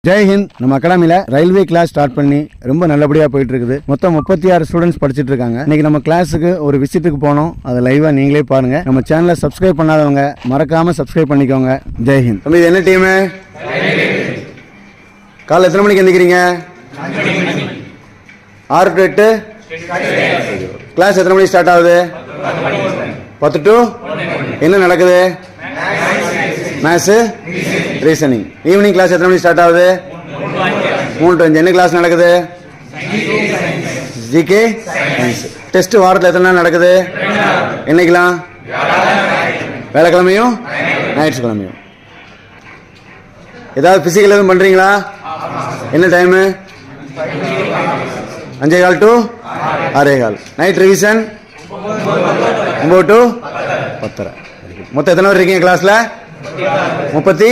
ஜெய் ஹிந்த். நம்ம அகாடமியில railway class start பண்ணி ரொம்ப நல்லபடியா போயிட்டு இருக்குது. மொத்தம் 36 ஸ்டூடெண்ட்ஸ் படிச்சிட்டு இருக்காங்க. இன்னைக்கு நம்ம கிளாஸுக்கு ஒரு விசிட்டுக்கு போனோம். அதை லைவா நீங்களே பாருங்க. நம்ம சேனலை சப்ஸ்கிரைப் பண்ணாதவங்க மறக்காம சப்ஸ்கிரைப் பண்ணிக்கோங்க. ஜெய் ஹிந்த். தம்பி, இது என்ன டீம்? காலைல எத்தனை மணிக்கு எந்திக்கிறீங்க? 6 to 8. கிளாஸ் எத்தனை மணிக்கு ஸ்டார்ட் ஆகுது? 10 to என்ன நடக்குது? Maths, reasoning. ஈவினிங் கிளாஸ் எத்தனை மணிக்கு ஸ்டார்ட் ஆகுது? 3 to 5. என்ன கிளாஸ் நடக்குது? GK, science. டெஸ்ட் வாரத்தில் எத்தனை நாள் நடக்குது? என்னைக்கெல்லாம்? வேலைக்கிழமையும் ஞாயிற்றுக்கிழமையும். ஏதாவது பிசிக்கல் எதுவும் பண்றீங்களா? என்ன time? 5:15 to 6:15. Night revision 9 to 10:30. மொத்தம் எத்தனை பேர் இருக்கீங்க கிளாஸ்ல? 36.